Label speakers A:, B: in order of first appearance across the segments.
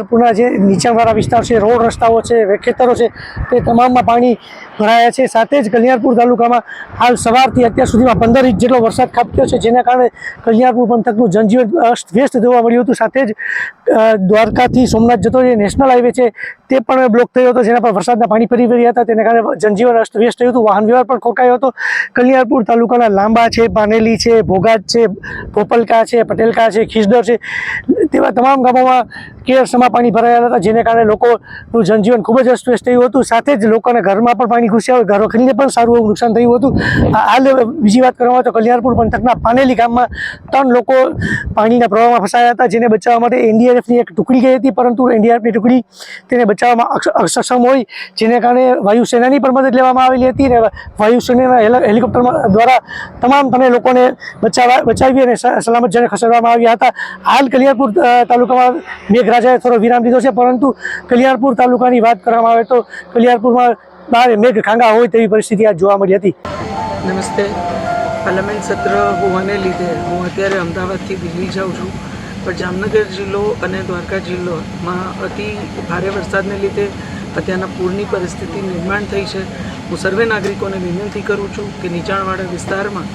A: પૂરના જે નીચાણવાળા વિસ્તાર છે, રોડ રસ્તાઓ છે, ખેતરો છે, તે તમામમાં પાણી ભરાયા છે। સાથે જ કલ્યાણપુર તાલુકામાં હાલ સવારથી અત્યાર સુધીમાં 15 ઇંચ જેટલો વરસાદ ખાબક્યો છે, જેના કારણે કલ્યાણપુર પંથકનું જનજીવન અસ્તવ્યસ્ત જોવા મળ્યું હતું। સાથે જ દ્વારકાથી સોમનાથ જતો જે નેશનલ હાઈવે છે તે પણ બ્લોક થયો હતો, જેના પર વરસાદના પાણી ફરી વળ્યા હતા, તેના કારણે જનજીવન અસ્તવ્યસ્ત થયું હતું, વાહન વ્યવહાર પણ ખોરખાયો હતો। કલ્યાણપુર તાલુકાના લાંબા છે, પાનેલી છે, ભોગાત છે, પોપલકા છે, પટેલકા છે, ખીસદર છે, તેવા તમામ ગામોમાં કેરસમાં પાણી ભરાયેલા હતા, જેને કારણે લોકોનું જનજીવન ખૂબ જ અસ્તવ્યસ્ત થયું હતું। સાથે જ લોકોના ઘરમાં પણ પાણી ઘૂસ્યા હોય, ઘરોખરીને પણ સારું એવું નુકસાન થયું હતું। હાલ બીજી વાત કરવામાં આવે તો કલ્યાણપુર પંથકના પાનેલી ગામમાં 3 લોકો પાણીના પ્રવાહમાં ફસાયા હતા, જેને બચાવવા માટે એનડીઆરએફની એક ટુકડી ગઈ હતી, પરંતુ એનડીઆરએફની ટુકડી તેને બચાવવામાં અક્ષમ હોય, જેને કારણે વાયુસેનાની પણ મદદ લેવામાં આવેલી હતી અને વાયુસેનાના હેલિકોપ્ટર દ્વારા તમામ લોકોને બચાવી અને સલામત જને ખસેડવામાં આવ્યા હતા। હાલ કલ્યાણપુર તાલુકામાં મેઘરાજાએ થોડો વિરામ લીધો છે, પરંતુ કલ્યાણપુર તાલુકાની વાત કરવામાં આવે તો કલ્યાણપુરમાં બહાર મેઘ ખાંગા હોય તેવી પરિસ્થિતિ આજ જોવા મળી હતી।
B: નમસ્તે। પાર્લામેન્ટ સત્ર હોવાને લીધે હું અત્યારે અમદાવાદથી દિલ્હી જાઉં છું, પણ જામનગર જિલ્લો અને દ્વારકા જિલ્લોમાં અતિ ભારે વરસાદને લીધે અત્યારના પૂરની પરિસ્થિતિ નિર્માણ થઈ છે। હું સર્વે નાગરિકોને વિનંતી કરું છું કે નીચાણવાળા વિસ્તારમાં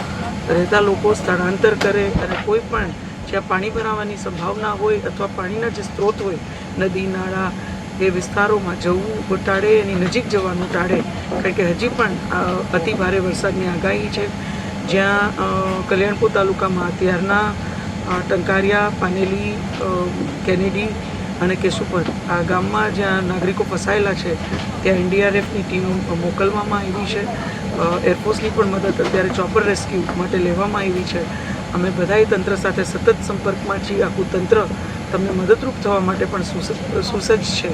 B: રહેતા લોકો સ્થળાંતર કરે અને કોઈ પણ જ્યાં પાણી ભરાવાની સંભાવના હોય અથવા પાણીના જે સ્ત્રોત હોય, નદી નાળા એ વિસ્તારોમાં જવું ટાળે, એની નજીક જવાનું ટાળે, કારણ કે હજી પણ અતિ ભારે વરસાદની આગાહી છે। જ્યાં કલ્યાણપુર તાલુકામાં અત્યારના ટંકારિયા, પાનેલી, કેનેડી અને કેશુપર આ ગામમાં જ્યાં નાગરિકો ફસાયેલા છે ત્યાં એનડીઆરએફની ટીમ મોકલવામાં આવી છે। એરફોર્સની પણ મદદ અત્યારે ચોપર રેસ્ક્યુ માટે લેવામાં આવી છે। અમે બધાએ તંત્ર સાથે સતત સંપર્કમાં છીએ। આખું તંત્ર તમને મદદરૂપ થવા માટે પણ સુસજ્જ છે।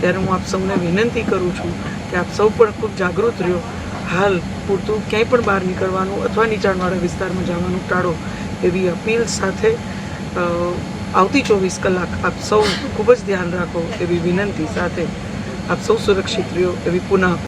B: ત્યારે હું આપ સૌને વિનંતી કરું છું કે આપ સૌ પણ ખૂબ જાગૃત રહ્યો। હાલ પૂરતું ક્યાંય પણ બહાર નીકળવાનું અથવા નીચાણવાળા વિસ્તારમાં જવાનું ટાળો એવી અપીલ સાથે આવતી 24 કલાક આપ સૌ ખૂબ જ ધ્યાન રાખો એવી વિનંતી સાથે આપ સૌ સુરક્ષિત રહ્યો એવી પુનઃ